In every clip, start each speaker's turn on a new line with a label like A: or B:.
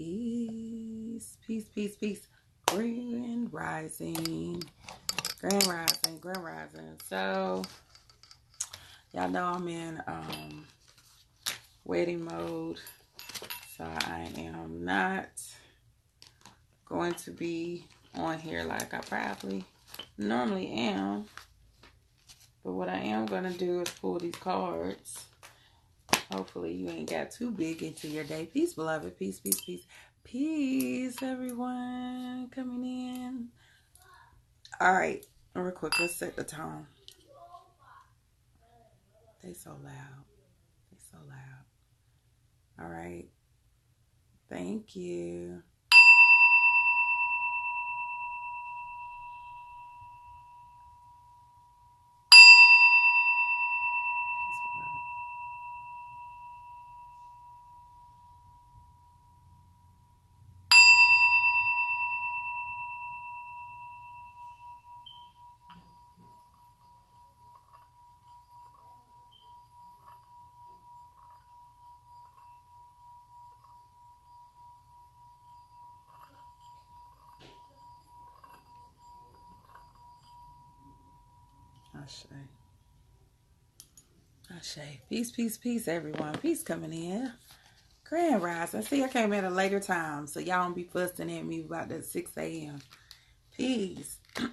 A: Peace, peace, peace, peace. Grand rising, grand rising, grand rising. So, y'all know I'm in wedding mode. So I am not going to be on here like I probably normally am. But what I am going to do is pull these cards. Hopefully you ain't got too big into your day. Peace, beloved. Peace, peace, peace. Peace, everyone coming in. All right. Real quick, let's set the tone. They so loud. They so loud. All right. Thank you. Ashe. Peace, peace, peace, everyone. Peace coming in. Grand rise. I see I came at a later time, so y'all don't be fussing at me about that 6 a.m. Peace. All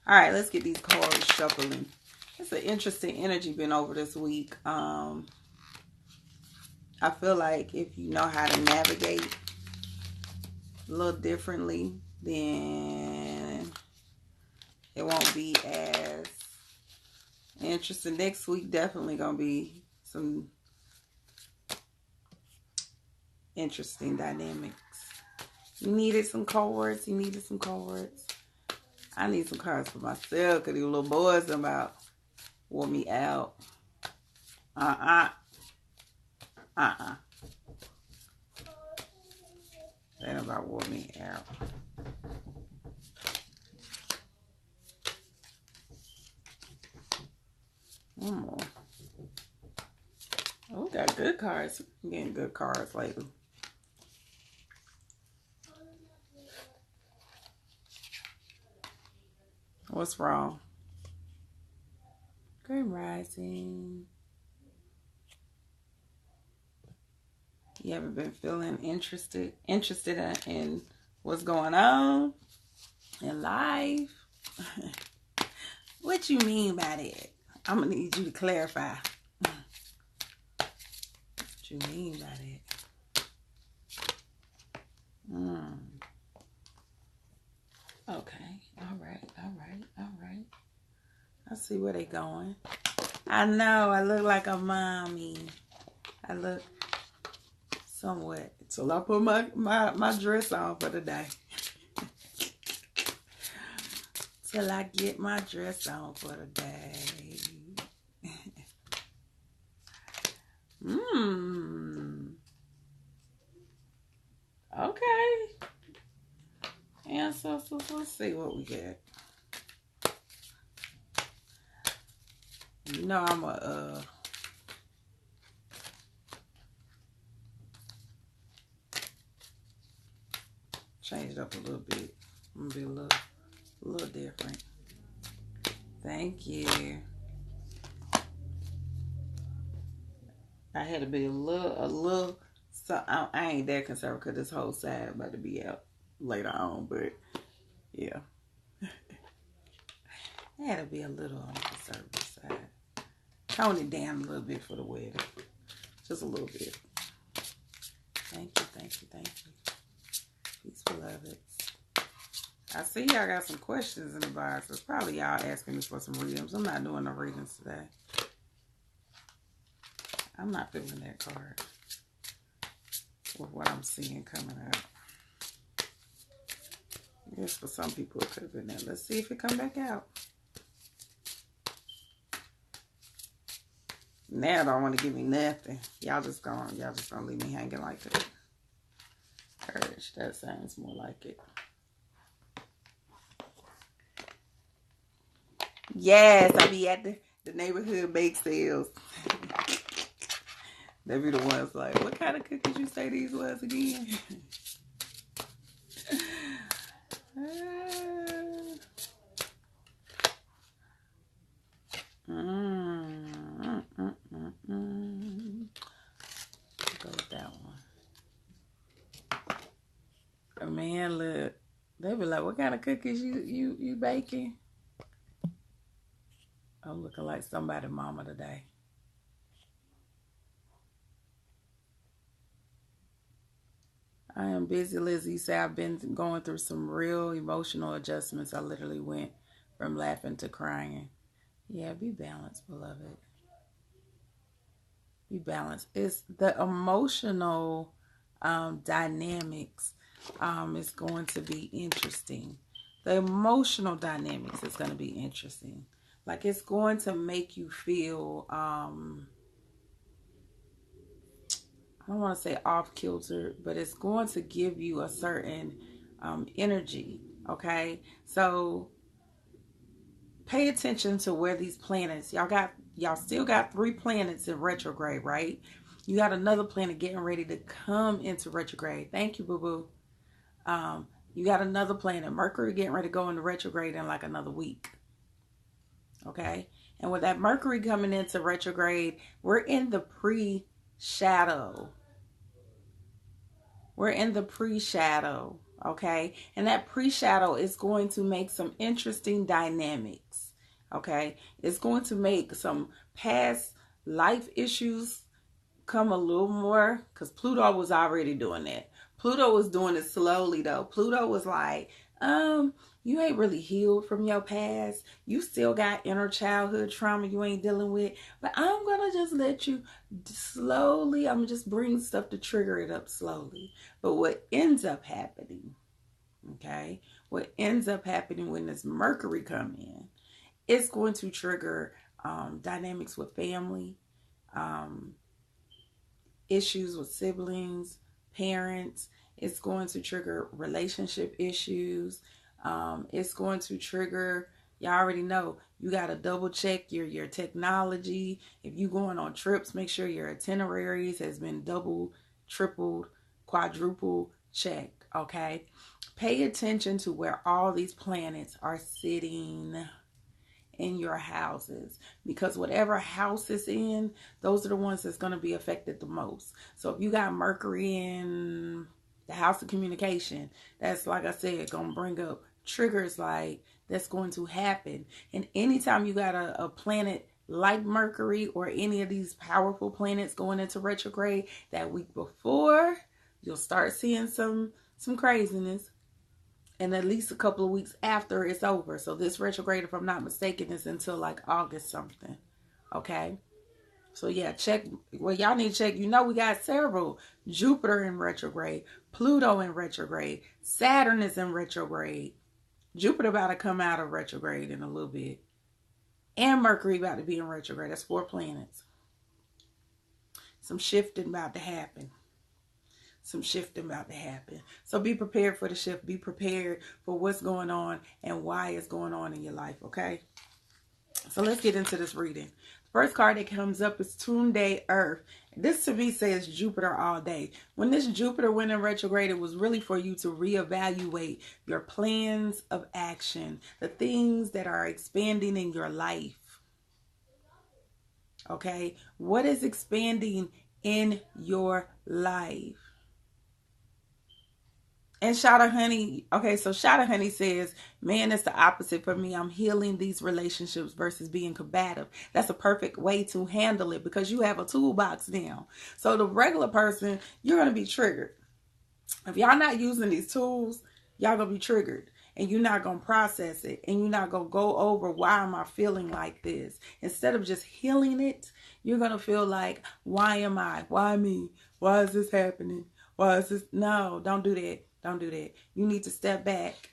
A: right, let's get these cards shuffling. It's an interesting energy been over this week. I feel like if you know how to navigate a little differently, then it won't be as interesting. Next week definitely gonna be some interesting dynamics. You needed some cards. You needed some cards. I need some cards for myself because these little boys about wore me out. They about wore me out. One more. Oh, we got good cards. I'm getting good cards lately. What's wrong? Grand rising. You haven't been feeling interested in what's going on in life? What you mean by that? I'm gonna need you to clarify. What you mean by that? Okay. All right. I see where they going. I know I look like a mommy. I look somewhat. Till I put my dress on for the day. Till I get my dress on for the day. Okay. And so let's see what we get. You know I'm a change it up a little bit. I'm gonna be a little different. Thank you. I had to be a little. So I ain't that concerned because this whole side about to be out later on, but yeah, I had to be a little on the conservative side. Tone it down a little bit for the wedding, just a little bit. Thank you. Peace, beloveds. I see y'all got some questions in the box. It's probably y'all asking me for some readings. I'm not doing no readings today. I'm not feeling that card with what I'm seeing coming out. Yes, for some people it could have been that. Let's see if it come back out. Now don't want to give me nothing. Y'all just gonna leave me hanging like that. Courage, that sounds more like it. Yes, I be at the neighborhood bake sales. They be the ones like, what kind of cookies you say these was again? Go with that one. Oh, man, look. They be like, what kind of cookies you baking? I'm looking like somebody's mama today. I am busy, Lizzie. Say I've been going through some real emotional adjustments. I literally went from laughing to crying. Yeah, be balanced, beloved. Be balanced. It's the emotional dynamics is going to be interesting. The emotional dynamics is going to be interesting. Like, it's going to make you feel I don't want to say off kilter, but it's going to give you a certain energy. Okay, so pay attention to where these planets. Y'all still got 3 planets in retrograde, right? You got another planet getting ready to come into retrograde. Thank you, boo boo. You got another planet, Mercury, getting ready to go into retrograde in like another week. Okay, and with that Mercury coming into retrograde, we're in the pre-shadow. We're in the pre-shadow, okay? And that pre-shadow is going to make some interesting dynamics, okay? It's going to make some past life issues come a little more, because Pluto was already doing that. Pluto was doing it slowly, though. Pluto was like, you ain't really healed from your past. You still got inner childhood trauma you ain't dealing with. But I'm going to just let you slowly, I'm just bring stuff to trigger it up slowly. But what ends up happening, okay, what ends up happening when this Mercury come in, it's going to trigger dynamics with family, issues with siblings, parents. It's going to trigger relationship issues. It's going to trigger, y'all already know, you got to double check your technology. If you going on trips, make sure your itineraries has been double, tripled, quadruple checked, okay? Pay attention to where all these planets are sitting in your houses, because whatever house it's in, those are the ones that's going to be affected the most. So if you got Mercury in the house of communication, that's, like I said, going to bring up triggers like that's going to happen. And anytime you got a planet like Mercury or any of these powerful planets going into retrograde, that week before, you'll start seeing some craziness. And at least a couple of weeks after it's over. So this retrograde, if I'm not mistaken, is until like August something. Okay. So yeah, check. Well, y'all need to check. You know, we got several. Jupiter in retrograde. Pluto in retrograde. Saturn is in retrograde. Jupiter about to come out of retrograde in a little bit. And Mercury about to be in retrograde. That's 4 planets. Some shifting about to happen. Some shifting about to happen. So be prepared for the shift. Be prepared for what's going on and why it's going on in your life, okay? So let's get into this reading. The first card that comes up is Tunde Earth. This to me says Jupiter all day. When this Jupiter went in retrograde, it was really for you to reevaluate your plans of action, the things that are expanding in your life. Okay? What is expanding in your life? And Shada Honey, okay, so Shada Honey says, man, it's the opposite for me. I'm healing these relationships versus being combative. That's a perfect way to handle it because you have a toolbox now. So the regular person, you're going to be triggered. If y'all not using these tools, y'all going to be triggered. And you're not going to process it. And you're not going to go over, why am I feeling like this? Instead of just healing it, you're going to feel like, why am I? Why me? Why is this happening? Why is this? No, don't do that. Don't do that. You need to step back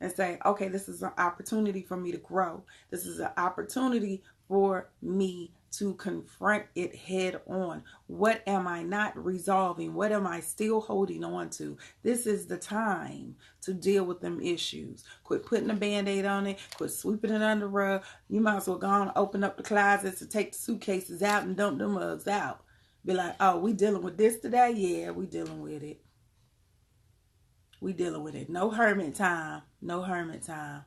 A: and say, okay, this is an opportunity for me to grow. This is an opportunity for me to confront it head on. What am I not resolving? What am I still holding on to? This is the time to deal with them issues. Quit putting a Band-Aid on it. Quit sweeping it under the rug. You might as well go on, open up the closets and take the suitcases out and dump them mugs out. Be like, oh, we dealing with this today? Yeah, we dealing with it. We dealing with it. No hermit time. No hermit time.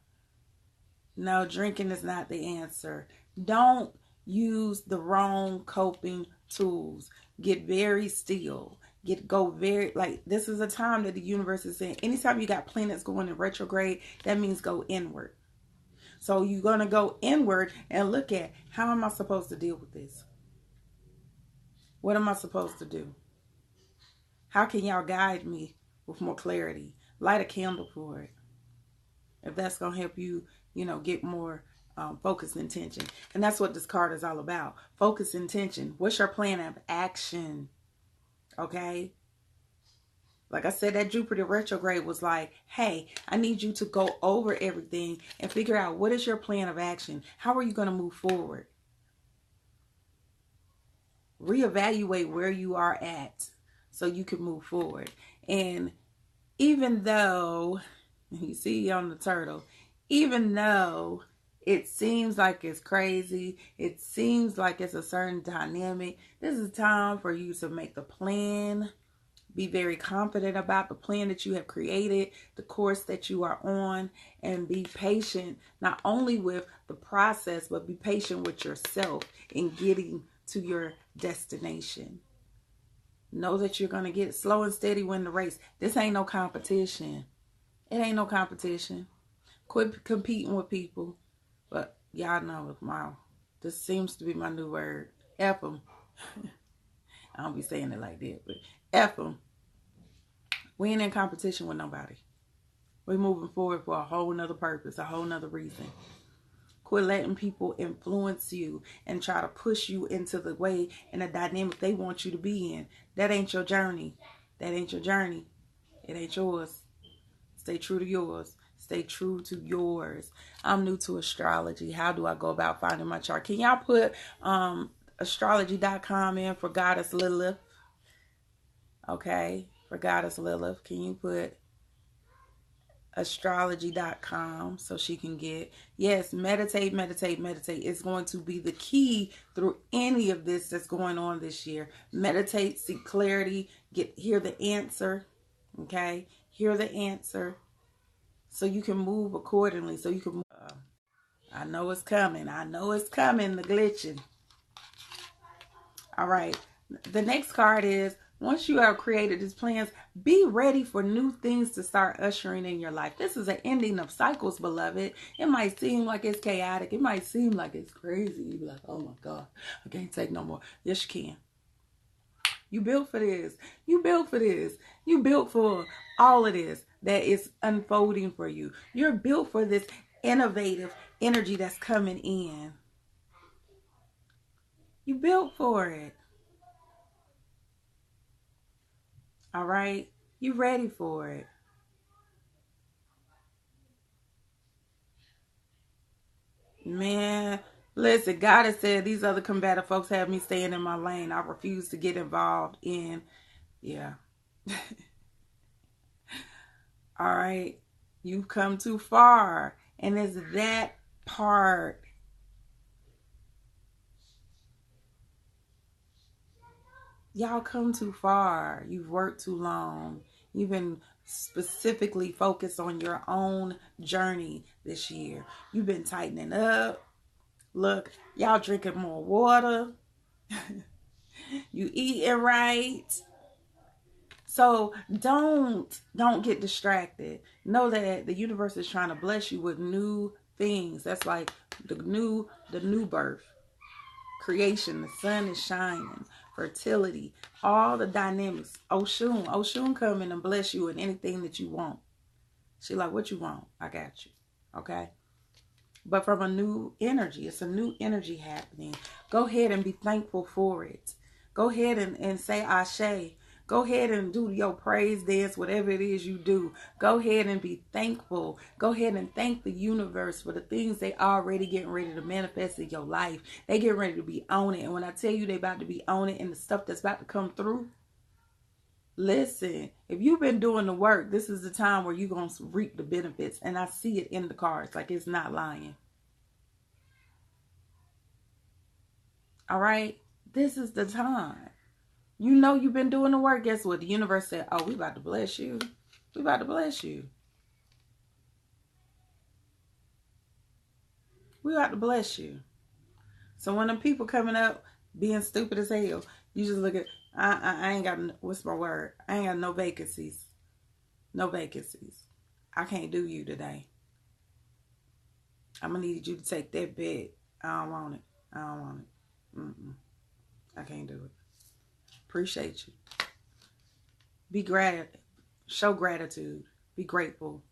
A: No, drinking is not the answer. Don't use the wrong coping tools. Get very still. Go very, like, this is a time that the universe is saying, anytime you got planets going in retrograde, that means go inward. So you're going to go inward and look at, how am I supposed to deal with this? What am I supposed to do? How can y'all guide me with more clarity? Light a candle for it. If that's going to help you, get more focused intention. And that's what this card is all about. Focus intention. What's your plan of action? Okay? Like I said, that Jupiter retrograde was like, hey, I need you to go over everything and figure out, what is your plan of action? How are you going to move forward? Reevaluate where you are at so you can move forward. And even though, you see on the turtle, even though it seems like it's crazy, it seems like it's a certain dynamic, this is time for you to make the plan. Be very confident about the plan that you have created, the course that you are on, and be patient, not only with the process, but be patient with yourself in getting to your destination. Know that you're going to get slow and steady, win the race. This ain't no competition. It ain't no competition. Quit competing with people. But y'all know, wow, this seems to be my new word. F them. I don't be saying it like that, but F them. We ain't in competition with nobody. We're moving forward for a whole nother purpose, a whole nother reason. Quit letting people influence you and try to push you into the way and the dynamic they want you to be in. That ain't your journey. That ain't your journey. It ain't yours. Stay true to yours. Stay true to yours. I'm new to astrology. How do I go about finding my chart? Can y'all put astrology.com in for Goddess Lilith? Okay, for Goddess Lilith. Can you put astrology.com so she can get, yes, meditate. It's going to be the key through any of this that's going on this year. Meditate, seek clarity, hear the answer. Okay, hear the answer so you can move accordingly. So you can move. I know it's coming. The glitching. All right, the next card is, once you have created these plans, be ready for new things to start ushering in your life. This is an ending of cycles, beloved. It might seem like it's chaotic. It might seem like it's crazy. You be like, oh my God, I can't take no more. Yes, you can. You built for this. You built for this. You built for all of this that is unfolding for you. You're built for this innovative energy that's coming in. You built for it. All right? You ready for it. Man, listen, God has said these other combative folks have me staying in my lane. I refuse to get involved in, yeah. All right? You've come too far. And it's that part. Y'all come too far. You've worked too long. You've been specifically focused on your own journey this year. You've been tightening up. Look, y'all drinking more water. You eating right. So don't get distracted. Know that the universe is trying to bless you with new things. That's like the new birth. Creation, the sun is shining, fertility, all the dynamics. Oshun come in and bless you in anything that you want. She like, what you want? I got you. Okay? But from a new energy. It's a new energy happening. Go ahead and be thankful for it. Go ahead and say Ashe. Go ahead and do your praise dance, whatever it is you do. Go ahead and be thankful. Go ahead and thank the universe for the things they already getting ready to manifest in your life. They get ready to be on it. And when I tell you they about to be on it and the stuff that's about to come through, listen, if you've been doing the work, this is the time where you're going to reap the benefits. And I see it in the cards. Like, it's not lying. All right? This is the time. You know you've been doing the work. Guess what? The universe said, oh, we about to bless you. We about to bless you. We about to bless you. So when the people coming up being stupid as hell, you just look at, I ain't got, what's my word? I ain't got no vacancies. No vacancies. I can't do you today. I'm going to need you to take that bet. I don't want it. I don't want it. I can't do it. Appreciate you. Be glad. Show gratitude. Be grateful.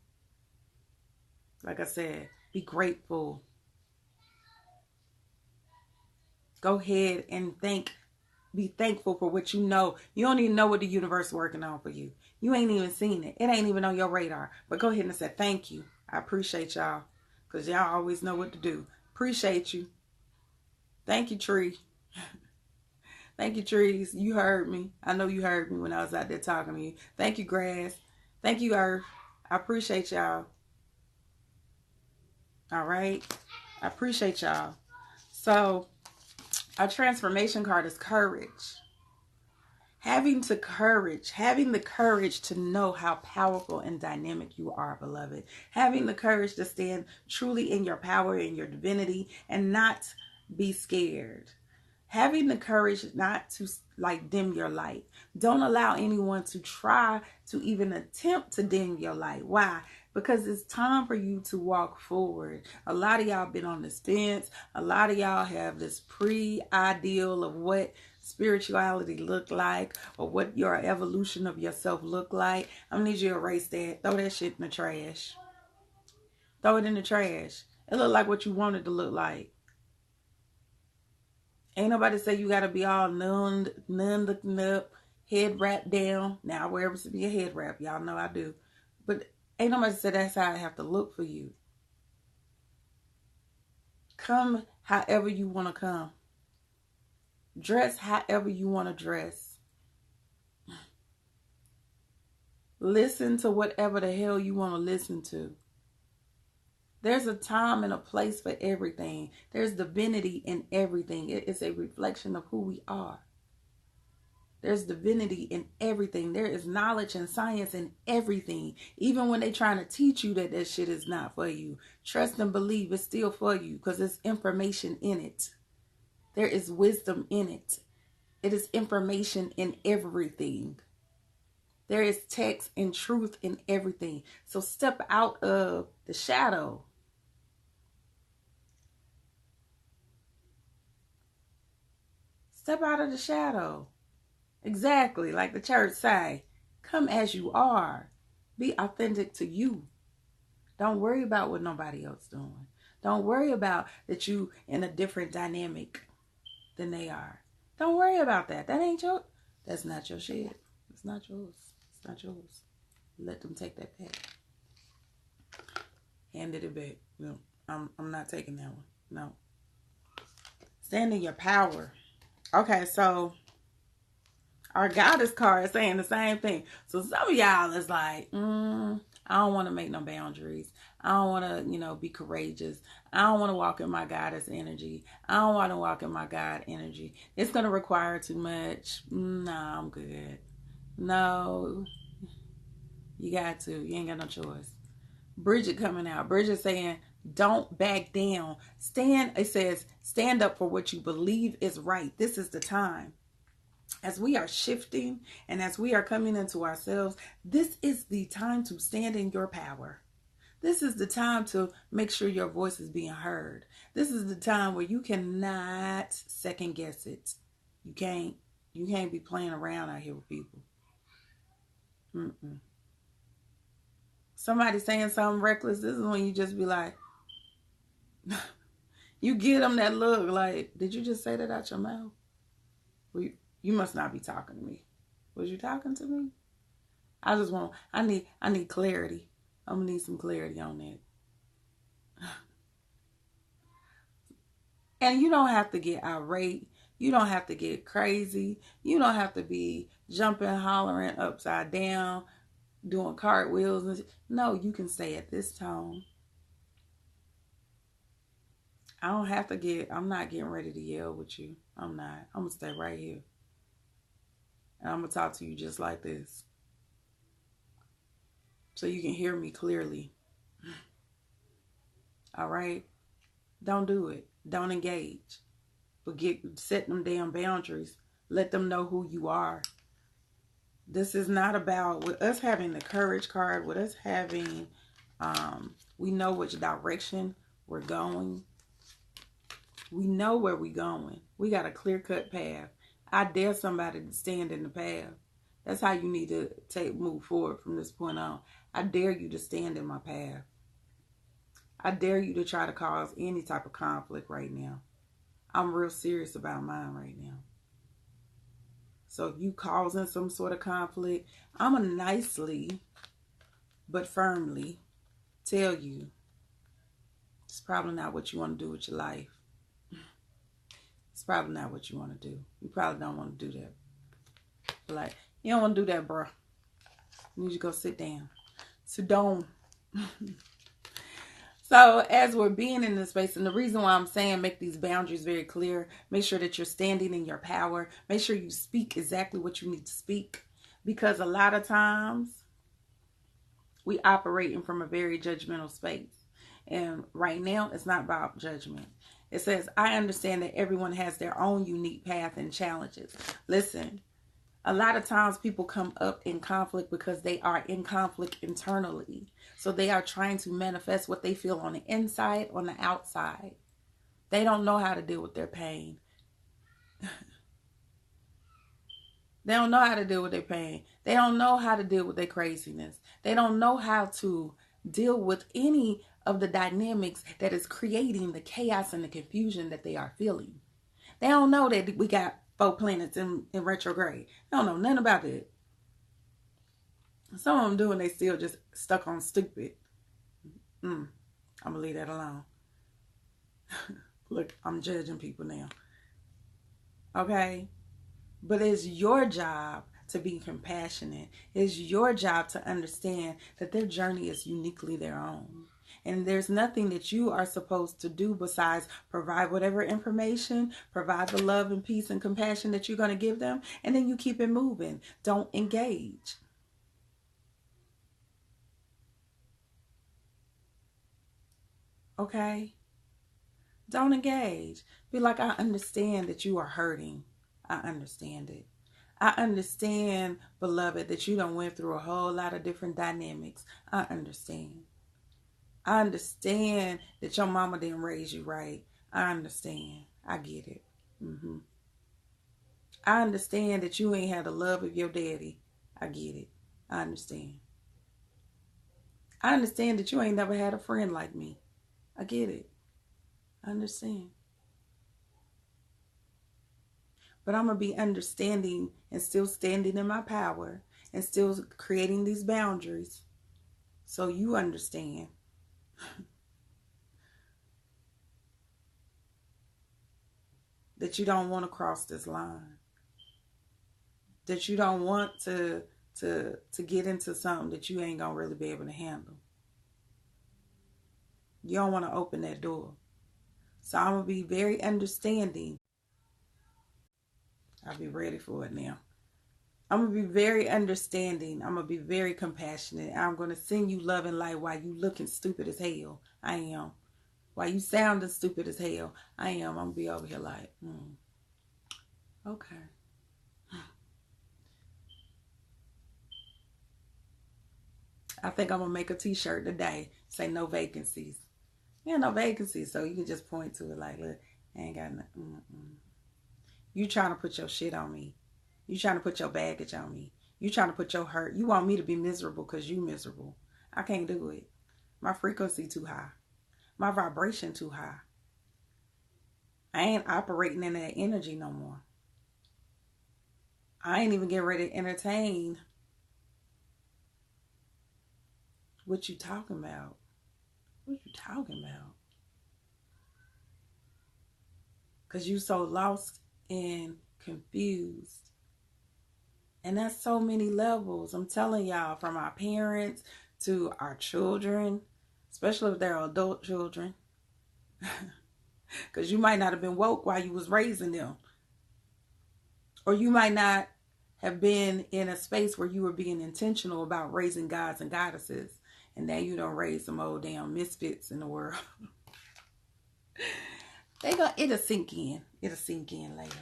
A: Like I said, be grateful. Go ahead and be thankful for what you know. You don't even know what the universe is working on for you. You ain't even seen it. It ain't even on your radar. But go ahead and say, thank you. I appreciate y'all. Because y'all always know what to do. Appreciate you. Thank you, tree. Thank you, trees. You heard me. I know you heard me when I was out there talking to you. Thank you, grass. Thank you, earth. I appreciate y'all. All right? I appreciate y'all. So, our transformation card is courage. Having the courage to know how powerful and dynamic you are, beloved. Having the courage to stand truly in your power and your divinity and not be scared. Having the courage not to dim your light. Don't allow anyone to try to even attempt to dim your light. Why? Because it's time for you to walk forward. A lot of y'all been on this fence. A lot of y'all have this pre-ideal of what spirituality look like or what your evolution of yourself look like. I'm gonna need you to erase that. Throw that shit in the trash. Throw it in the trash. It look like what you wanted to look like. Ain't nobody say you gotta be all none looking up, head wrapped down. Now I wear to be a head wrap. Y'all know I do. But ain't nobody say that's how I have to look for you. Come however you want to come. Dress however you want to dress. Listen to whatever the hell you want to listen to. There's a time and a place for everything. There's divinity in everything. It is a reflection of who we are. There's divinity in everything. There is knowledge and science in everything. Even when they're trying to teach you that shit is not for you. Trust and believe it's still for you because there's information in it. There is wisdom in it. It is information in everything. There is text and truth in everything. So step out of the shadow. Step out of the shadow. Exactly. Like the church say, come as you are. Be authentic to you. Don't worry about what nobody else doing. Don't worry about that you in a different dynamic than they are. Don't worry about that. That's not your shit. It's not yours. It's not yours. Let them take that back. Handed it back. No, I'm not taking that one. No. Stand in your power. Okay, so our goddess card is saying the same thing. So some of y'all is like, I don't want to make no boundaries. I don't want to, be courageous. I don't want to walk in my goddess energy. I don't want to walk in my God energy. It's going to require too much. Nah, I'm good. No, you got to. You ain't got no choice. Bridget coming out. Bridget saying, don't back down. It says, stand up for what you believe is right. This is the time. As we are shifting and as we are coming into ourselves, this is the time to stand in your power. This is the time to make sure your voice is being heard. This is the time where you cannot second guess it. You can't be playing around out here with people. Somebody saying something reckless, this is when you just be like, you get them that look like, did you just say that out your mouth? You must not be talking to me. Was you talking to me? I need clarity. I'm gonna need some clarity on that. And you don't have to get irate. You don't have to get crazy. You don't have to be jumping, hollering upside down, doing cartwheels. No, you can stay at this tone. I'm not getting ready to yell with you. I'm not. I'm gonna stay right here. And I'm going to talk to you just like this, so you can hear me clearly. All right? Don't do it. Don't engage. But set them damn boundaries. Let them know who you are. This is not about, with us having the courage card, with us having, we know which direction we're going. We know where we're going. We got a clear-cut path. I dare somebody to stand in the path. That's how you need to move forward from this point on. I dare you to stand in my path. I dare you to try to cause any type of conflict right now. I'm real serious about mine right now. So if you causing some sort of conflict, I'm going to nicely but firmly tell you it's probably not what you want to do with your life. It's probably not what you want to do. You probably don't want to do that. But like, you don't want to do that, bro. You need to go sit down. Sit down. So as we're being in this space, and the reason why I'm saying make these boundaries very clear, make sure that you're standing in your power. Make sure you speak exactly what you need to speak. Because a lot of times we operating from a very judgmental space. And right now it's not about judgment. It says, I understand that everyone has their own unique path and challenges. Listen, a lot of times people come up in conflict because they are in conflict internally. So they are trying to manifest what they feel on the inside, on the outside. They don't know how to deal with their pain. They don't know how to deal with their pain. They don't know how to deal with their craziness. They don't know how to deal with any of the dynamics that is creating the chaos and the confusion that they are feeling. They don't know that we got 4 planets in retrograde. They don't know nothing about it. Some of them do, and they still just stuck on stupid. I'm going to leave that alone. Look, I'm judging people now. Okay? But it's your job to be compassionate. It's your job to understand that their journey is uniquely their own. And there's nothing that you are supposed to do besides provide whatever information, provide the love and peace and compassion that you're going to give them, and then you keep it moving. Don't engage. Okay? Don't engage. Be like, I understand that you are hurting. I understand it. I understand, beloved, that you done went through a whole lot of different dynamics. I understand. I understand that your mama didn't raise you right. I understand. I get it. I understand that you ain't had the love of your daddy. I get it. I understand. I understand that you ain't never had a friend like me. I get it. I understand. But I'm going to be understanding and still standing in my power and still creating these boundaries so you understand. That you don't want to cross this line. That you don't want to get into something that you ain't going to really be able to handle. You don't want to open that door. So I'm going to be very understanding. I'll be ready for it now. I'm going to be very understanding. I'm going to be very compassionate. I'm going to send you love and light while you looking stupid as hell. I am. While you sounding stupid as hell. I am. I'm going to be over here like, okay. I think I'm going to make a t-shirt today. Say no vacancies. Yeah, no vacancies. So you can just point to it like, look, I ain't got nothing. You trying to put your shit on me. You trying to put your baggage on me. You trying to put your hurt. You want me to be miserable because you miserable. I can't do it. My frequency too high. My vibration too high. I ain't operating in that energy no more. I ain't even getting ready to entertain what you talking about. What you talking about? Because you so lost and confused. And that's so many levels. I'm telling y'all, from our parents to our children, especially if they're adult children. Because you might not have been woke while you was raising them. Or you might not have been in a space where you were being intentional about raising gods and goddesses, and now you don't raise some old damn misfits in the world. It'll sink in. It'll sink in later.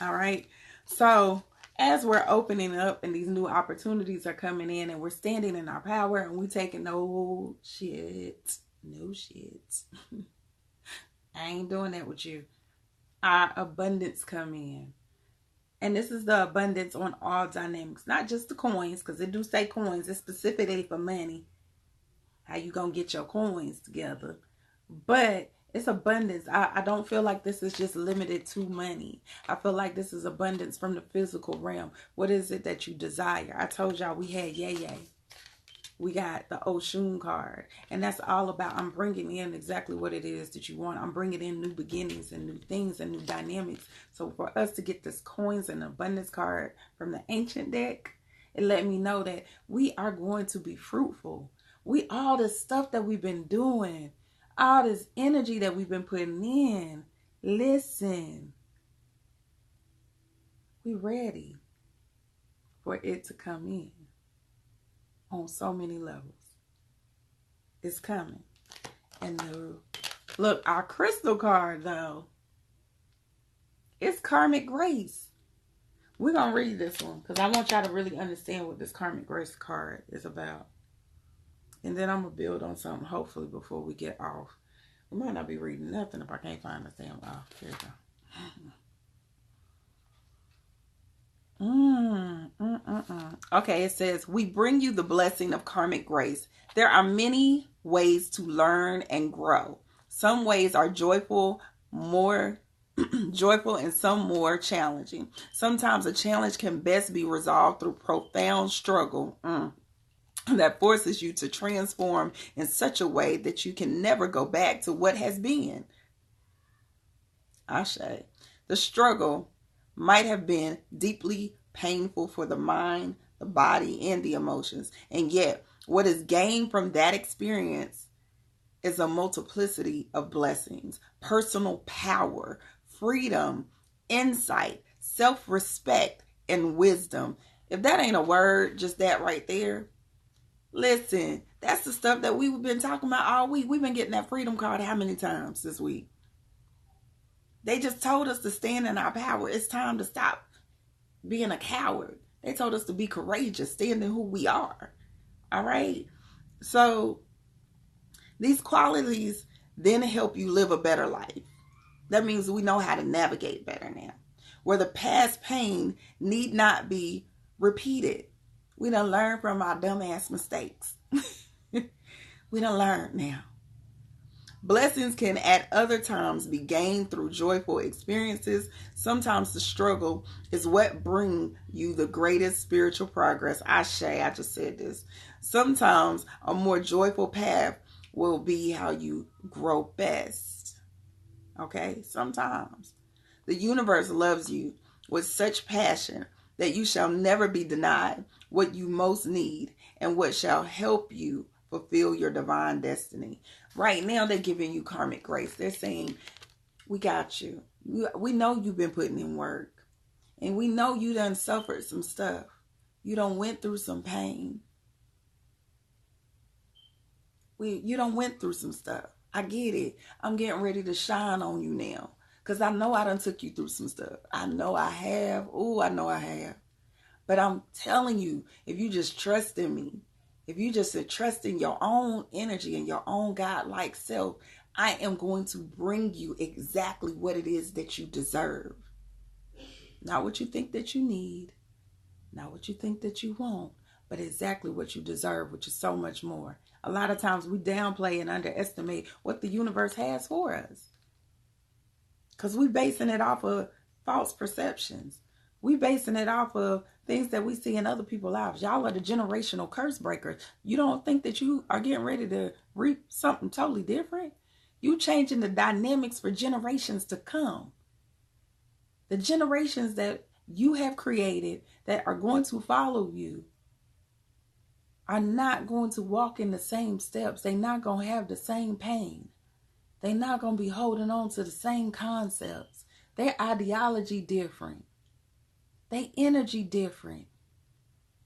A: All right. So as we're opening up and these new opportunities are coming in and we're standing in our power and we taking no shit. I ain't doing that with you. Our abundance come in. And this is the abundance on all dynamics, not just the coins, because it do say coins. It's specifically for money. How you gonna get your coins together? But it's abundance. I don't feel like this is just limited to money. I feel like this is abundance from the physical realm. What is it that you desire? I told y'all we had Yay. We got the Oshun card. And that's all about I'm bringing in exactly what it is that you want. I'm bringing in new beginnings and new things and new dynamics. So for us to get this coins and abundance card from the ancient deck, it let me know that we are going to be fruitful. All this stuff that we've been doing, all this energy that we've been putting in, listen, we ready for it to come in on so many levels. It's coming. And look, our crystal card though, it's karmic grace. We're going to read this one because I want y'all to really understand what this karmic grace card is about. And then I'm going to build on something, hopefully, before we get off. We might not be reading nothing if I can't find this damn off. Here we go. Okay, it says, we bring you the blessing of karmic grace. There are many ways to learn and grow. Some ways are joyful, more joyful, and some more challenging. Sometimes a challenge can best be resolved through profound struggle. That forces you to transform in such a way that you can never go back to what has been. Ashe. The struggle might have been deeply painful for the mind, the body, and the emotions. And yet, what is gained from that experience is a multiplicity of blessings, personal power, freedom, insight, self-respect, and wisdom. If that ain't a word, just that right there. Listen, that's the stuff that we've been talking about all week. We've been getting that freedom card how many times this week? They just told us to stand in our power. It's time to stop being a coward. They told us to be courageous, stand in who we are. All right? So these qualities then help you live a better life. That means we know how to navigate better now. Where the past pain need not be repeated. We done learned from our dumbass mistakes. We done learned now. Blessings can at other times be gained through joyful experiences. Sometimes the struggle is what brings you the greatest spiritual progress. I just said this. Sometimes a more joyful path will be how you grow best. Okay? Sometimes. The universe loves you with such passion that you shall never be denied what you most need and what shall help you fulfill your divine destiny. Right now, they're giving you karmic grace. They're saying, we got you. We know you've been putting in work. And we know you done suffered some stuff. You done went through some pain. You done went through some stuff. I get it. I'm getting ready to shine on you now. Because I know I done took you through some stuff. I know I have. Oh, I know I have. But I'm telling you, if you just trust in me, if you just trust in your own energy and your own God-like self, I am going to bring you exactly what it is that you deserve. Not what you think that you need, not what you think that you want, but exactly what you deserve, which is so much more. A lot of times we downplay and underestimate what the universe has for us. Because we're basing it off of false perceptions. We're basing it off of things that we see in other people's lives. Y'all are the generational curse breakers. You don't think that you are getting ready to reap something totally different? You changing the dynamics for generations to come. The generations that you have created that are going to follow you are not going to walk in the same steps. They're not going to have the same pain. They're not going to be holding on to the same concepts. Their ideology different. They energy different.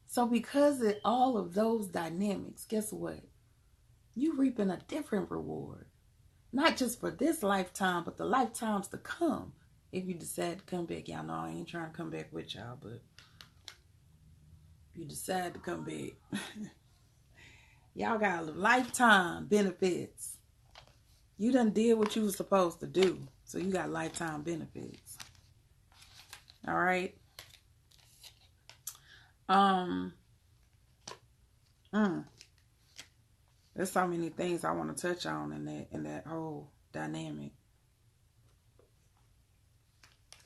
A: So because of all of those dynamics, guess what? You reaping a different reward. Not just for this lifetime, but the lifetimes to come. If you decide to come back. Y'all know I ain't trying to come back with y'all, but if you decide to come back, y'all got lifetime benefits. You done did what you was supposed to do. So you got lifetime benefits. All right. There's so many things I want to touch on in that whole dynamic.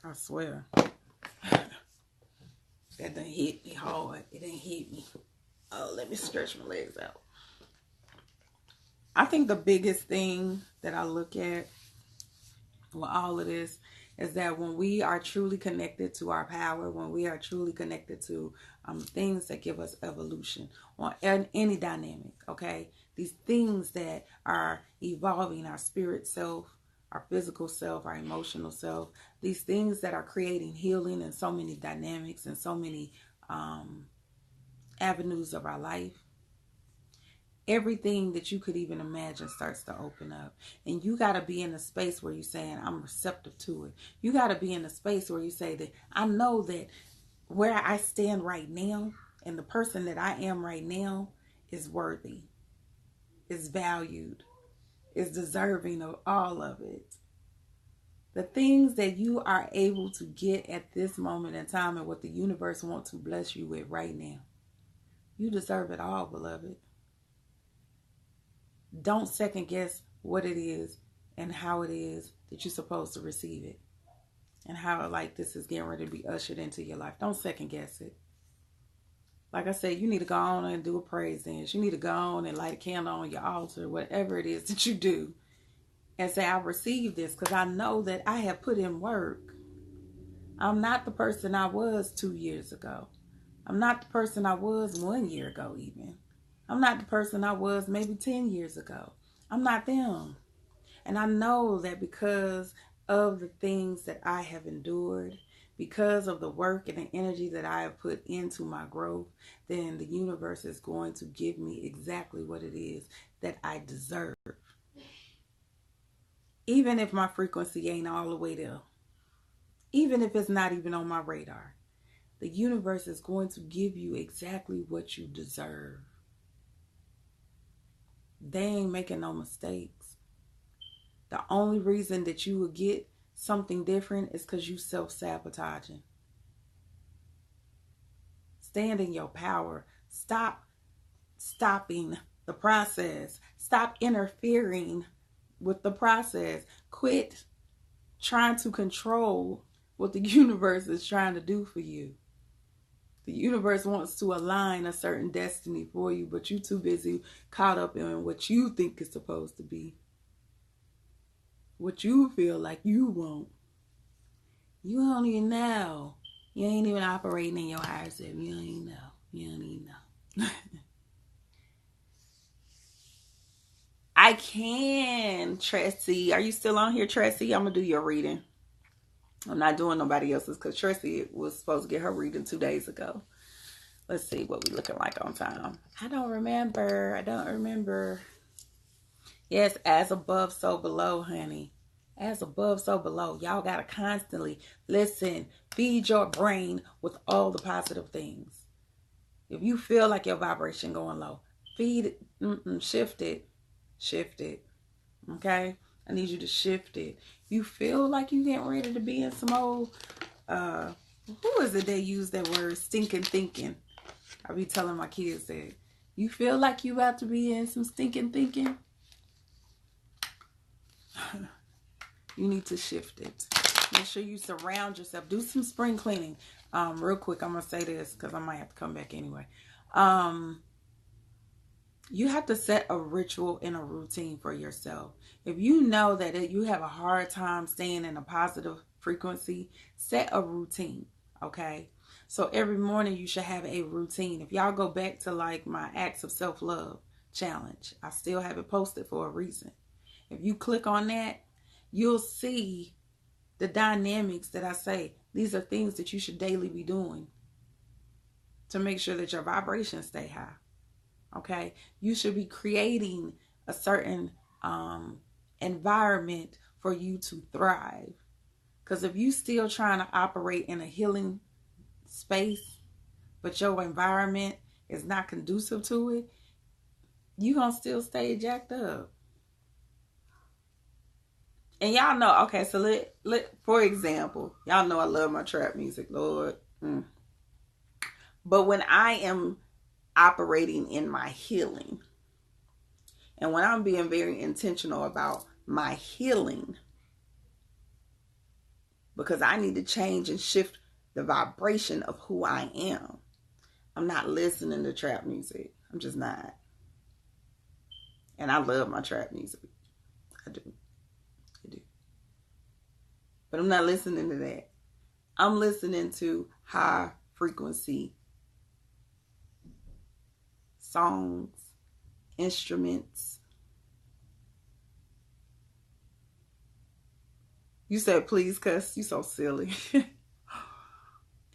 A: I swear. That done hit me hard. It didn't hit me. Oh, let me stretch my legs out. I think the biggest thing that I look at with all of this is that when we are truly connected to our power, when we are truly connected to things that give us evolution or any dynamic, okay? These things that are evolving our spirit self, our physical self, our emotional self, these things that are creating healing in so many dynamics and so many avenues of our life. Everything that you could even imagine starts to open up. And you got to be in a space where you're saying, I'm receptive to it. You got to be in a space where you say that I know that where I stand right now and the person that I am right now is worthy, is valued, is deserving of all of it. The things that you are able to get at this moment in time and what the universe wants to bless you with right now, you deserve it all, beloved. Don't second guess what it is and how it is that you're supposed to receive it. And how like this is getting ready to be ushered into your life. Don't second guess it. Like I said, you need to go on and do a praise dance. You need to go on and light a candle on your altar, whatever it is that you do. And say, I received this because I know that I have put in work. I'm not the person I was 2 years ago. I'm not the person I was 1 year ago even. I'm not the person I was maybe 10 years ago. I'm not them. And I know that because of the things that I have endured, because of the work and the energy that I have put into my growth, then the universe is going to give me exactly what it is that I deserve. Even if my frequency ain't all the way there. Even if it's not even on my radar. The universe is going to give you exactly what you deserve. They ain't making no mistakes. The only reason that you will get something different is because you self-sabotaging. Stand in your power. Stop stopping the process. Stop interfering with the process. Quit trying to control what the universe is trying to do for you. The universe wants to align a certain destiny for you, but you're too busy caught up in what you think is supposed to be. What you feel like you want. You don't even know. You ain't even operating in your higher self. You don't even know. You don't even know. I can, Tracy. Are you still on here, Tracy? I'm going to do your reading. I'm not doing nobody else's because Tracy was supposed to get her reading 2 days ago. Let's see what we looking like on time. I don't remember. Yes, as above, so below, honey. As above, so below. Y'all got to constantly listen. Feed your brain with all the positive things. If you feel like your vibration going low, feed it. Shift it. Shift it. Okay? I need you to shift it. You feel like you getting ready to be in some old, who is it they use that word, stinking thinking? I be telling my kids that. You feel like you about to be in some stinking thinking? You need to shift it. Make sure you surround yourself. Do some spring cleaning. Real quick, I'm going to say this because I might have to come back anyway. You have to set a ritual and a routine for yourself. If you know that you have a hard time staying in a positive frequency, set a routine, okay? So every morning you should have a routine. If y'all go back to like my Acts of Self-Love challenge, I still have it posted for a reason. If you click on that, you'll see the dynamics that I say. These are things that you should daily be doing to make sure that your vibrations stay high. Okay? You should be creating a certain environment for you to thrive. Because if you still trying to operate in a healing space, but your environment is not conducive to it, you gonna still stay jacked up. And y'all know, okay, so let for example, y'all know I love my trap music, Lord. But when I am operating in my healing, and when I'm being very intentional about my healing, because I need to change and shift the vibration of who I am, I'm not listening to trap music. I'm just not. And I love my trap music. I do. But I'm not listening to that. I'm listening to high frequency songs, instruments. You said please cuss. You so silly.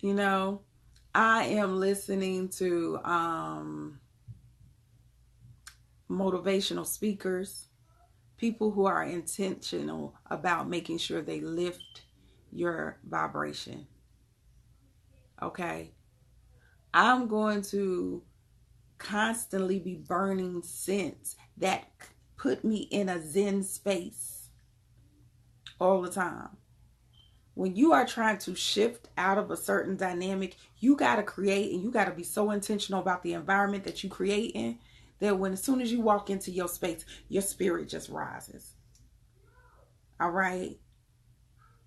A: You know, I am listening to motivational speakers, people who are intentional about making sure they lift your vibration. Okay? I'm going to constantly be burning scents that put me in a zen space all the time. When you are trying to shift out of a certain dynamic, you got to create, and you got to be so intentional about the environment that you create in, that when as soon as you walk into your space, your spirit just rises. All right?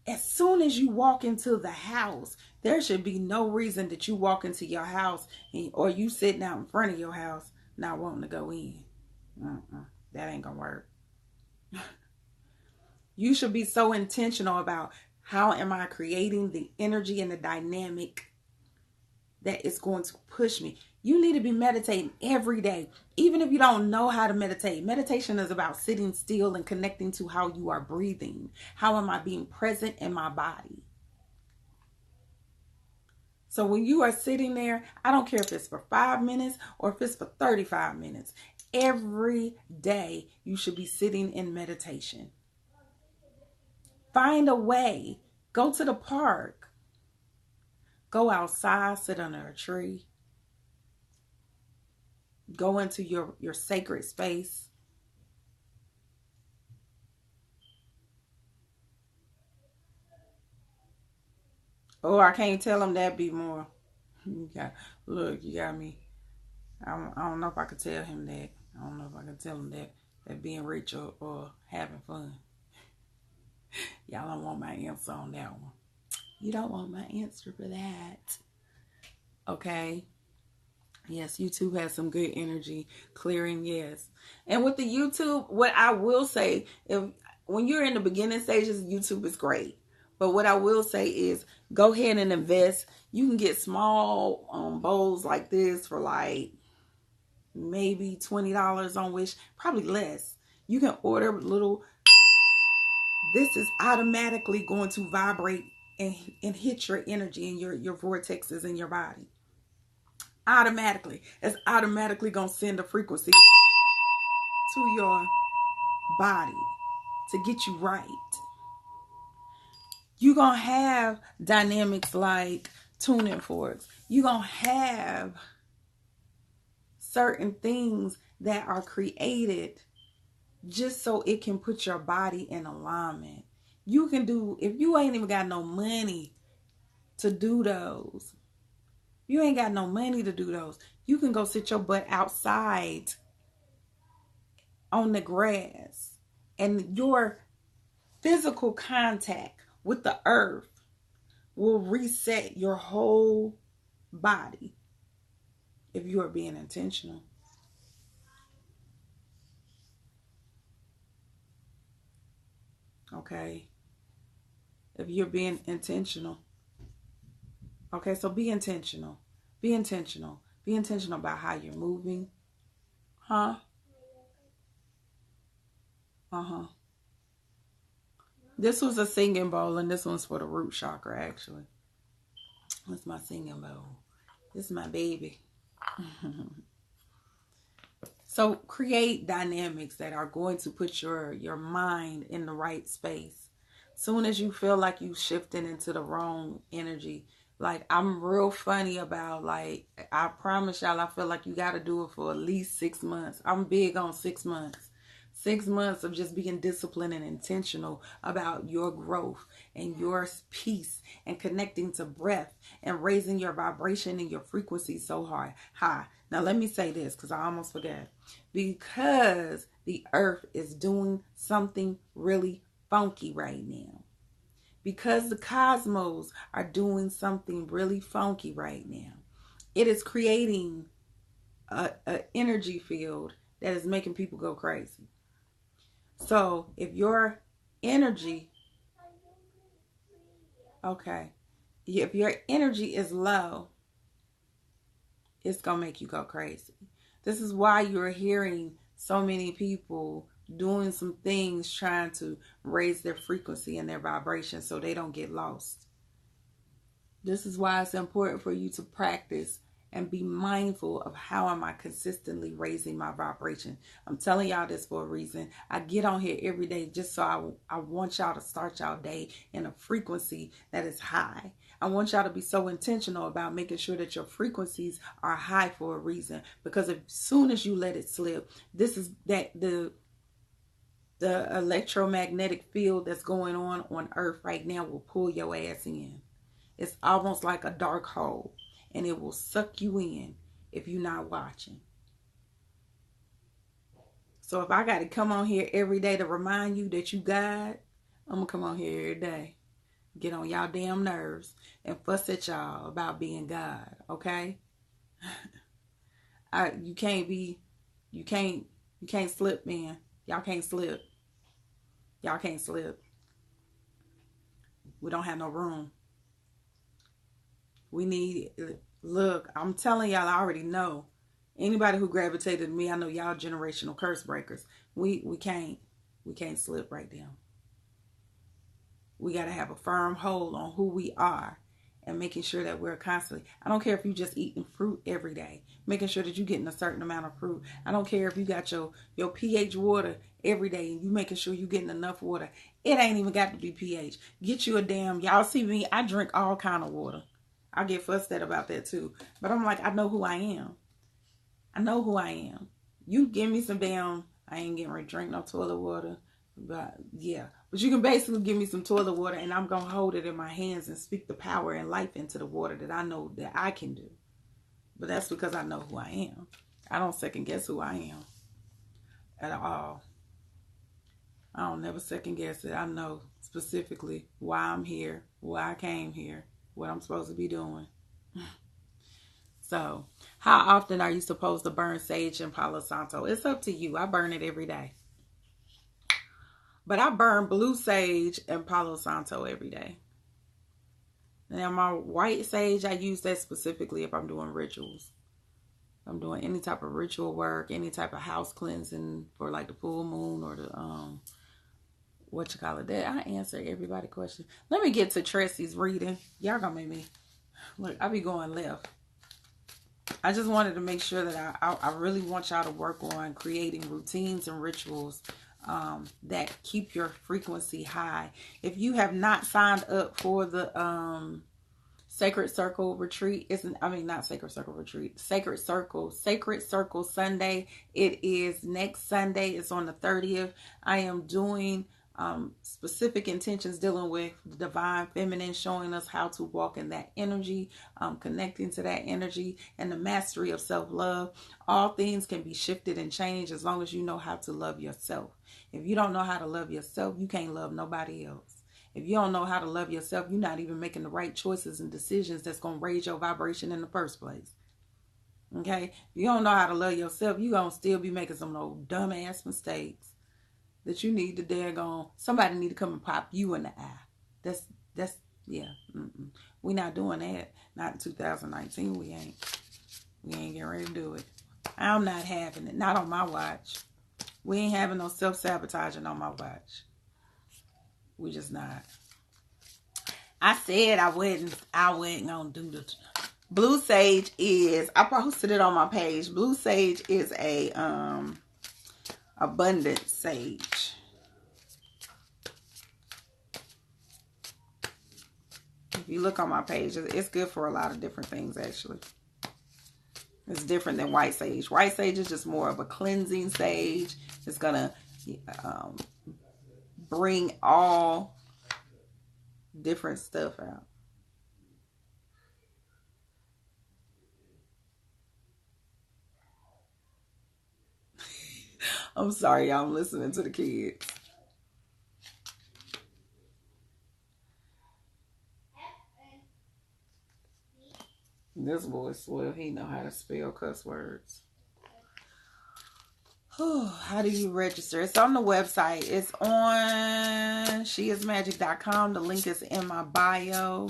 A: As soon as you walk into the house, there should be no reason that you walk into your house or you sitting out in front of your house not wanting to go in. That ain't gonna work. You should be so intentional about, how am I creating the energy and the dynamic that is going to push me? You need to be meditating every day. Even if you don't know how to meditate. Meditation is about sitting still and connecting to how you are breathing. How am I being present in my body? So when you are sitting there, I don't care if it's for 5 minutes or if it's for 35 minutes. Every day you should be sitting in meditation. Find a way. Go to the park. Go outside, sit under a tree. Go into your sacred space. Oh, I can't tell them that be more. You got me. I don't know if I could tell him that. I don't know if I can tell him that being rich or having fun. Y'all don't want my answer on that one. You don't want my answer for that. Okay. Yes, YouTube has some good energy. Clearing, yes. And with the YouTube, what I will say, when you're in the beginning stages, YouTube is great. But what I will say is, go ahead and invest. You can get small bowls like this for like maybe $20 on Wish, probably less. You can order little. This is automatically going to vibrate and hit your energy and your vortexes in your body. Automatically. It's automatically going to send a frequency to your body to get you right. You're going to have dynamics like tuning forks. You're going to have certain things that are created just so it can put your body in alignment. You can do, if you ain't even got no money to do those, you ain't got no money to do those, you can go sit your butt outside on the grass, and your physical contact with the earth will reset your whole body if you are being intentional. Okay? If you're being intentional. Okay, so be intentional. Be intentional. Be intentional about how you're moving. Huh? This was a singing bowl, and this one's for the root chakra, actually. What's my singing bowl? This is my baby. So create dynamics that are going to put your mind in the right space. Soon as you feel like you shifting into the wrong energy, like I'm real funny about, like, I promise y'all, I feel like you got to do it for at least 6 months. I'm big on 6 months. 6 months of just being disciplined and intentional about your growth and your peace and connecting to breath and raising your vibration and your frequency so high. Now let me say this, because I almost forgot. Because the earth is doing something really funky right now. Because the cosmos are doing something really funky right now. It is creating an energy field that is making people go crazy. So if your energy, if your energy is low, it's going to make you go crazy. This is why you're hearing so many people doing some things trying to raise their frequency and their vibration so they don't get lost. This is why it's important for you to practice and be mindful of how am I consistently raising my vibration. I'm telling y'all this for a reason. I get on here every day just so I want y'all to start y'all day in a frequency that is high. I want y'all to be so intentional about making sure that your frequencies are high for a reason. Because as soon as you let it slip, this is that the electromagnetic field that's going on Earth right now will pull your ass in. It's almost like a dark hole, and it will suck you in if you're not watching. So if I got to come on here every day to remind you that you God, I'm going to come on here every day. Get on y'all damn nerves and fuss at y'all about being God, okay? You can't slip, man. Y'all can't slip. Y'all can't slip. We don't have no room. We need, look, I'm telling y'all, I already know. Anybody who gravitated to me, I know y'all generational curse breakers. We can't slip right now. We got to have a firm hold on who we are and making sure that we're constantly, I don't care if you just eating fruit every day, making sure that you're getting a certain amount of fruit. I don't care if you got your pH water every day and you making sure you're getting enough water. It ain't even got to be pH. Get you a damn, y'all see me, I drink all kind of water. I get fussed at about that too. But I'm like, I know who I am. I know who I am. You give me some damn, I ain't getting ready to drink no toilet water. But yeah, but you can basically give me some toilet water and I'm going to hold it in my hands and speak the power and life into the water that I know that I can do. But that's because I know who I am. I don't second guess who I am at all. I don't never second guess it. I know specifically why I'm here, why I came here, what I'm supposed to be doing. So, how often are you supposed to burn sage and Palo Santo? It's up to you. I burn it every day. But I burn blue sage and Palo Santo every day. Now, my white sage, I use that specifically if I'm doing rituals. If I'm doing any type of ritual work, any type of house cleansing for like the full moon or the, that. I answer everybody's question. Let me get to Tressy's reading. Y'all gonna make me, look, I be going left. I just wanted to make sure that I really want y'all to work on creating routines and rituals that keep your frequency high. If you have not signed up for the Sacred Circle retreat, Sacred Circle Sunday. It is next Sunday. It's on the 30th. I am doing specific intentions dealing with the divine feminine, showing us how to walk in that energy, connecting to that energy and the mastery of self-love. All things can be shifted and changed as long as you know how to love yourself. If you don't know how to love yourself, you can't love nobody else. If you don't know how to love yourself, you're not even making the right choices and decisions that's going to raise your vibration in the first place. Okay? If you don't know how to love yourself, you're going to still be making some old dumbass mistakes that you need to somebody need to come and pop you in the eye. That's yeah. We're not doing that. Not in 2019. We ain't getting ready to do it. I'm not having it. Not on my watch. We ain't having no self-sabotaging on my watch. We just not. I said I wasn't gonna do the blue sage is, I posted it on my page. Blue sage is a abundant sage. If you look on my page, it's good for a lot of different things actually. It's different than white sage. White sage is just more of a cleansing sage. It's gonna bring all different stuff out. I'm sorry, y'all. I'm listening to the kids. This boy swear he know how to spell cuss words. How do you register? It's on the website. It's on sheismagic.com. The link is in my bio.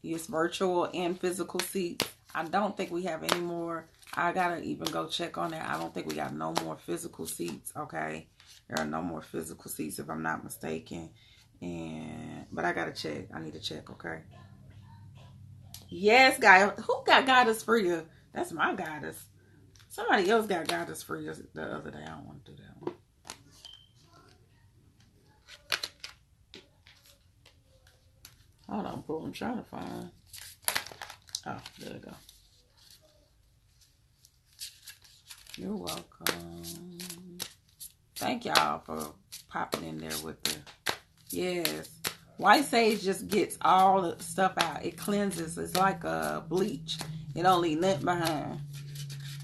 A: It's virtual and physical seats. I don't think we have any more. I gotta even go check on that. I don't think we got no more physical seats. Okay, there are no more physical seats if I'm not mistaken. But I gotta check. I need to check. Okay. Yes, guys. Who got Goddess Freya? That's my goddess. Somebody else got Goddess Freya the other day. I don't want to do that one. Hold on, bro. I'm trying to find. Oh, there we go. You're welcome. Thank y'all for popping in there with the. Yes. White sage just gets all the stuff out. It cleanses. It's like a bleach. It don't leave nothing behind.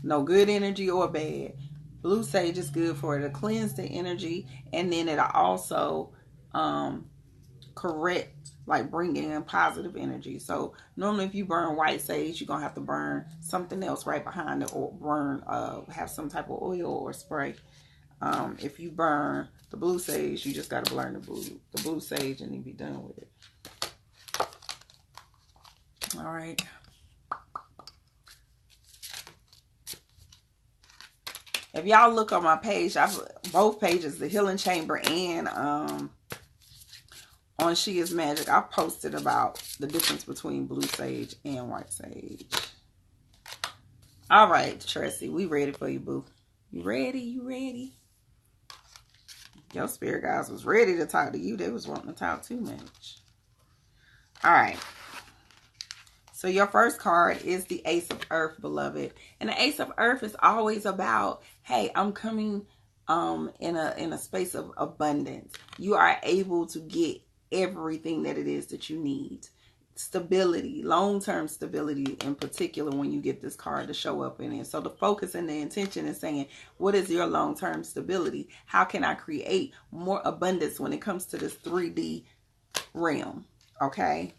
A: No good energy or bad. Blue sage is good for it to cleanse the energy, and then it'll also correct, like bring in positive energy. So normally if you burn white sage, you're gonna have to burn something else right behind it, or burn have some type of oil or spray. If you burn the blue sage, you just gotta burn the blue sage and you be done with it. All right. If y'all look on my page, both pages, the Healing Chamber and on She Is Magic, I posted about the difference between blue sage and white sage. All right, Tracy, we ready for you, boo. You ready? You ready? Your spirit guys was ready to talk to you. They was wanting to talk too much. All right. So your first card is the Ace of Earth, beloved. And the Ace of Earth is always about, hey, I'm coming in a space of abundance. You are able to get everything that it is that you need. Stability, long-term stability in particular when you get this card to show up in it. So the focus and the intention is saying, what is your long-term stability? How can I create more abundance when it comes to this 3D realm? Okay.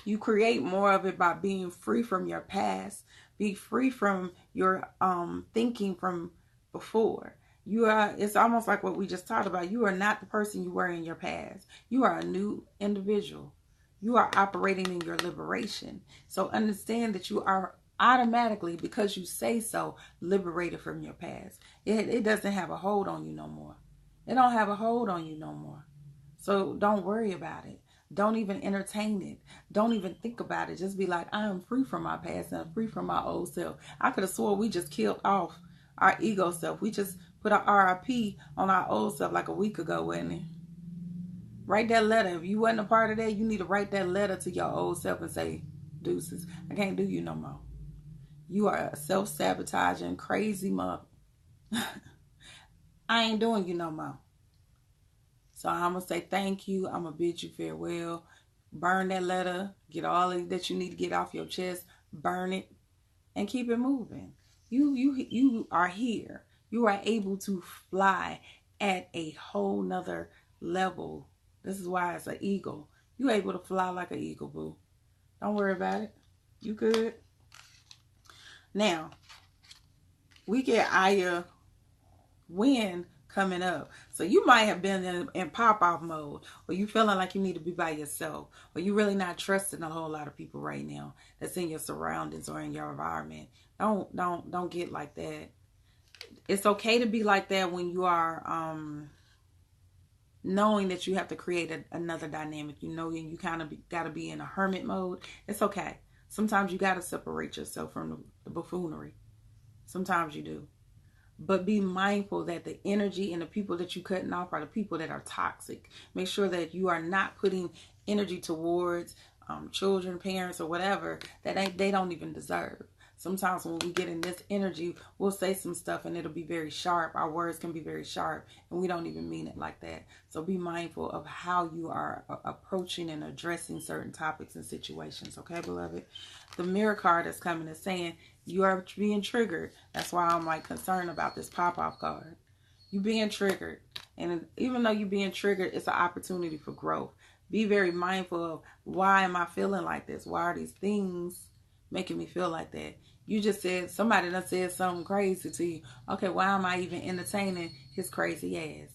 A: You create more of it by being free from your past. Be free from your thinking from before. It's almost like what we just talked about. You are not the person you were in your past. You are a new individual. You are operating in your liberation. So understand that you are automatically, because you say so, liberated from your past. It doesn't have a hold on you no more. It don't have a hold on you no more. So don't worry about it. Don't even entertain it. Don't even think about it. Just be like, I am free from my past and I'm free from my old self. I could have swore we just killed off our ego self. We just put our RIP on our old self like a week ago, wasn't it? Write that letter. If you wasn't a part of that, you need to write that letter to your old self and say, deuces, I can't do you no more. You are a self-sabotaging, crazy mother. I ain't doing you no more. So I'm going to say thank you. I'm going to bid you farewell. Burn that letter. Get all that you need to get off your chest. Burn it. And keep it moving. You are here. You are able to fly at a whole nother level. This is why it's an eagle. You're able to fly like an eagle, boo. Don't worry about it. You good. Now, we get Aya Wynn coming up. So you might have been in pop-off mode, or you feeling like you need to be by yourself, or you really not trusting a whole lot of people right now that's in your surroundings or in your environment. Don't get like that. It's okay to be like that when you are knowing that you have to create another dynamic. You know, and you kind of got to be in a hermit mode. It's okay. Sometimes you got to separate yourself from the buffoonery. Sometimes you do. But be mindful that the energy and the people that you're cutting off are the people that are toxic. Make sure that you are not putting energy towards children, parents, or whatever that they don't even deserve. Sometimes when we get in this energy, we'll say some stuff and it'll be very sharp. Our words can be very sharp and we don't even mean it like that. So be mindful of how you are approaching and addressing certain topics and situations. Okay, beloved? The mirror card that's coming is saying you are being triggered. That's why I'm like concerned about this pop-off card. You being triggered. And even though you're being triggered, it's an opportunity for growth. Be very mindful of, why am I feeling like this? Why are these things making me feel like that? You just said, somebody done said something crazy to you. Okay, why am I even entertaining his crazy ass?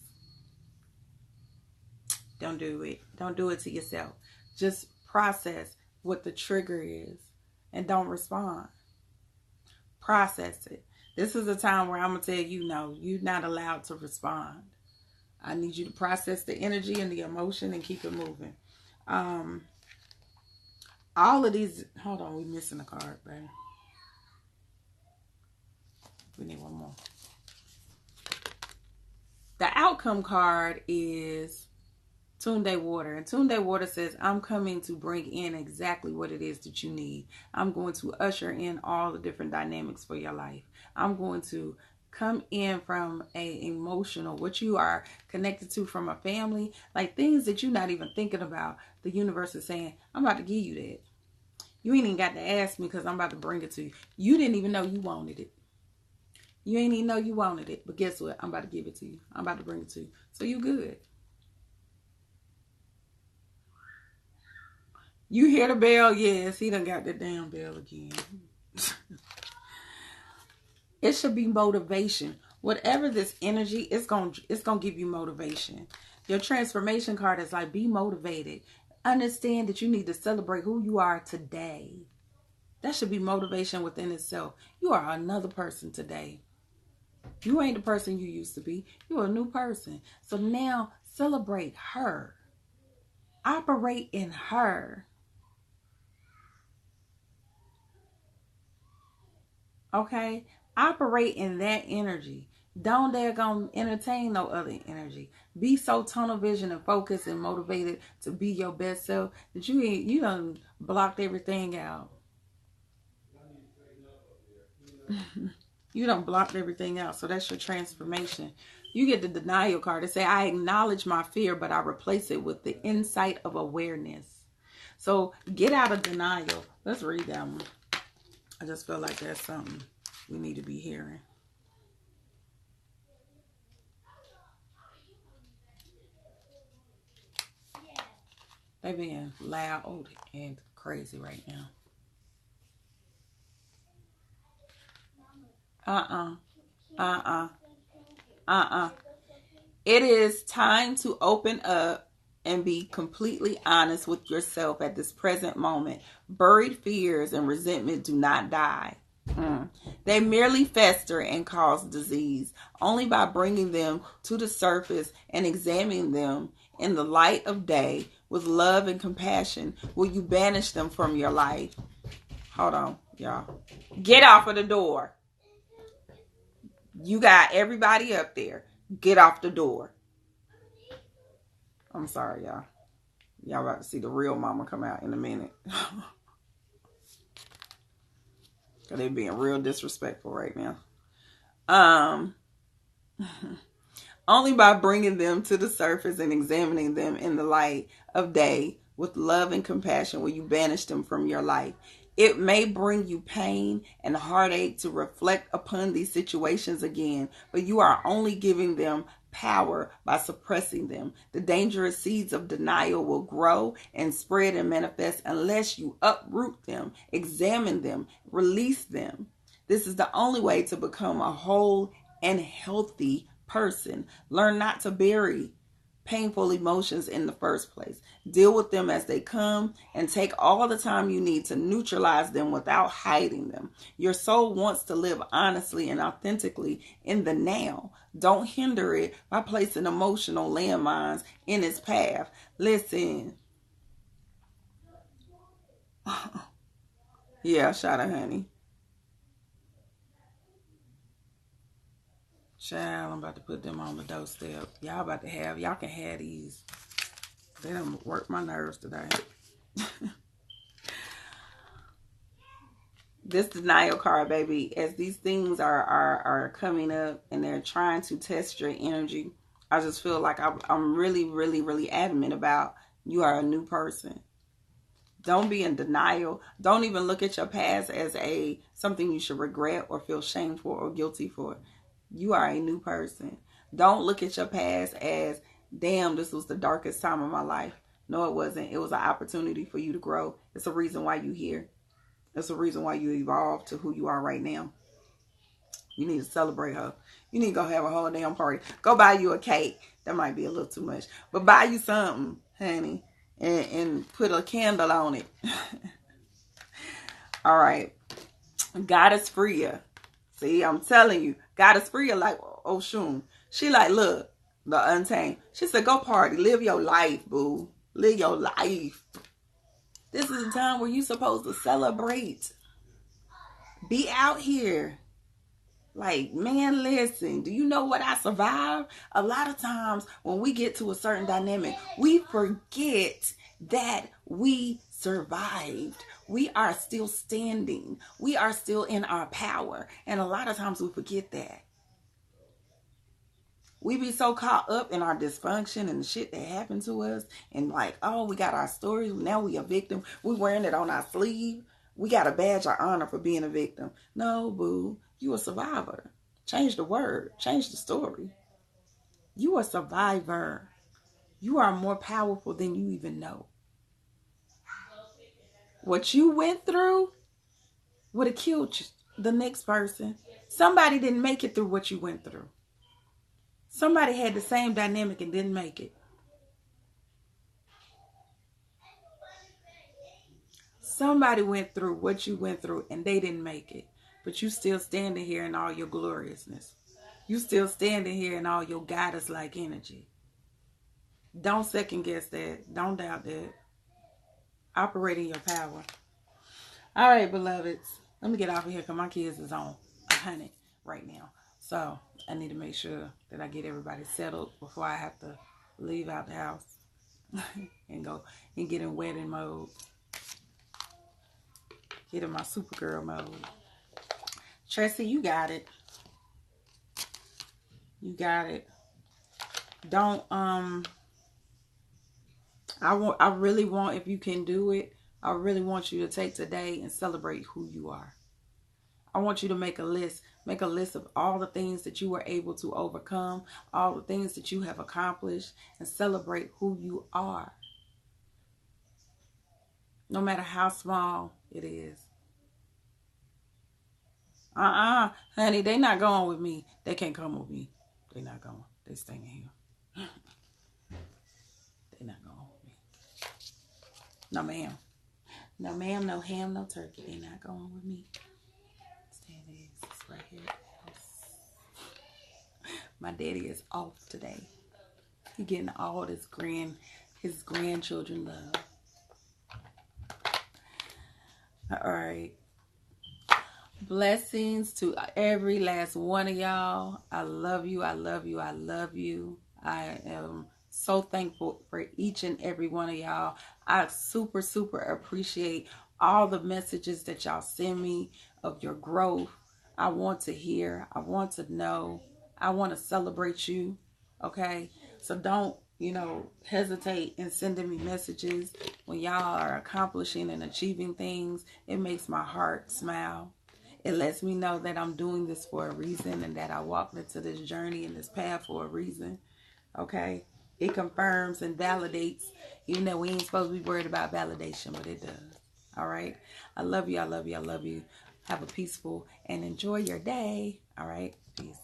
A: Don't do it. Don't do it to yourself. Just process what the trigger is and don't respond. Process it. This is a time where I'm going to tell you, no, you're not allowed to respond. I need you to process the energy and the emotion and keep it moving. All of these, hold on, we're missing a card, baby. We need one more. The outcome card is Tunde Water. And Tunde Water says, I'm coming to bring in exactly what it is that you need. I'm going to usher in all the different dynamics for your life. I'm going to come in from a emotional, what you are connected to from a family, like things that you're not even thinking about. The universe is saying, I'm about to give you that. You ain't even got to ask me because I'm about to bring it to you. You didn't even know you wanted it. You ain't even know you wanted it. But guess what? I'm about to give it to you. I'm about to bring it to you. So you good. You hear the bell? Yes, he done got the damn bell again. It should be motivation. Whatever this energy, it's gonna give you motivation. Your transformation card is like, be motivated. Understand that you need to celebrate who you are today. That should be motivation within itself. You are another person today. You ain't the person you used to be. You're a new person. So now celebrate her. Operate in her. Okay? Operate in that energy. Don't dare go entertain no other energy. Be so tunnel vision and focused and motivated to be your best self that you done blocked everything out. You done blocked everything out. So that's your transformation. You get the denial card to say, I acknowledge my fear, but I replace it with the insight of awareness. So get out of denial. Let's read that one. I just feel like that's something we need to be hearing. They being loud and crazy right now. It is time to open up and be completely honest with yourself at this present moment. Buried fears and resentment do not die. They merely fester and cause disease. Only by bringing them to the surface and examining them in the light of day with love and compassion will you banish them from your life. Hold on, y'all. Get off of the door. You got everybody up there. Get off the door. I'm sorry, y'all. Y'all about to see the real mama come out in a minute. Because they being real disrespectful right now. Only by bringing them to the surface and examining them in the light of day with love and compassion will you banish them from your life. It may bring you pain and heartache to reflect upon these situations again, but you are only giving them power by suppressing them. The dangerous seeds of denial will grow and spread and manifest unless you uproot them, examine them, release them. This is the only way to become a whole and healthy person. Learn not to bury painful emotions in the first place. Deal with them as they come and take all the time you need to neutralize them without hiding them. Your soul wants to live honestly and authentically in the now. Don't hinder it by placing emotional landmines in its path. Listen. Yeah, shot of honey. Child, I'm about to put them on the doorstep. Y'all can have these. They done work my nerves today. This denial card, baby, as these things are coming up and they're trying to test your energy, I just feel like I'm really, really, really adamant about you are a new person. Don't be in denial. Don't even look at your past as something you should regret or feel shame for or guilty for. You are a new person. Don't look at your past as, damn, this was the darkest time of my life. No, it wasn't. It was an opportunity for you to grow. It's a reason why you're here. It's a reason why you evolved to who you are right now. You need to celebrate her. You need to go have a whole damn party. Go buy you a cake. That might be a little too much. But buy you something, honey. And put a candle on it. All right. Goddess Freya. See, I'm telling you. Goddess Freya like Oshun. She like, look, the Untamed. She said, go party. Live your life, boo. Live your life. This is a time where you're supposed to celebrate. Be out here. Like, man, listen, do you know what I survived? A lot of times when we get to a certain dynamic, we forget that we survived. We are still standing. We are still in our power. And a lot of times we forget that. We be so caught up in our dysfunction and the shit that happened to us. And like, oh, we got our stories. Now we a victim. We wearing it on our sleeve. We got a badge of honor for being a victim. No, boo. You a survivor. Change the word. Change the story. You a survivor. You are more powerful than you even know. What you went through would have killed the next person. Somebody didn't make it through what you went through. Somebody had the same dynamic and didn't make it. Somebody went through what you went through and they didn't make it. But you still standing here in all your gloriousness. You still standing here in all your goddess-like energy. Don't second guess that. Don't doubt that. Operate in your power. All right, beloveds. Let me get off of here because my kids is on 100 right now. So I need to make sure that I get everybody settled before I have to leave out the house and go and get in wedding mode. Get in my Supergirl mode. Tracy, you got it. You got it. Don't, I really want, if you can do it, I really want you to take today and celebrate who you are. I want you to make a list. Make a list of all the things that you were able to overcome, all the things that you have accomplished, and celebrate who you are. No matter how small it is. Honey, they not going with me. They can't come with me. They not going. They staying here. They not going with me. No, ma'am. No, ma'am. No ham, no turkey. They not going with me. Stand this right here. My daddy is off today. He getting all his grandchildren love. All right. Blessings to every last one of y'all. I love you. I love you. I love you. I am so thankful for each and every one of y'all. I super, super appreciate all the messages that y'all send me of your growth. I want to hear. I want to know. I want to celebrate you. Okay? So don't, hesitate in sending me messages when y'all are accomplishing and achieving things. It makes my heart smile. It lets me know that I'm doing this for a reason and that I walked into this journey and this path for a reason. Okay? It confirms and validates, even though we ain't supposed to be worried about validation, but it does. All right? I love you. I love you. I love you. Have a peaceful and enjoy your day. All right? Peace.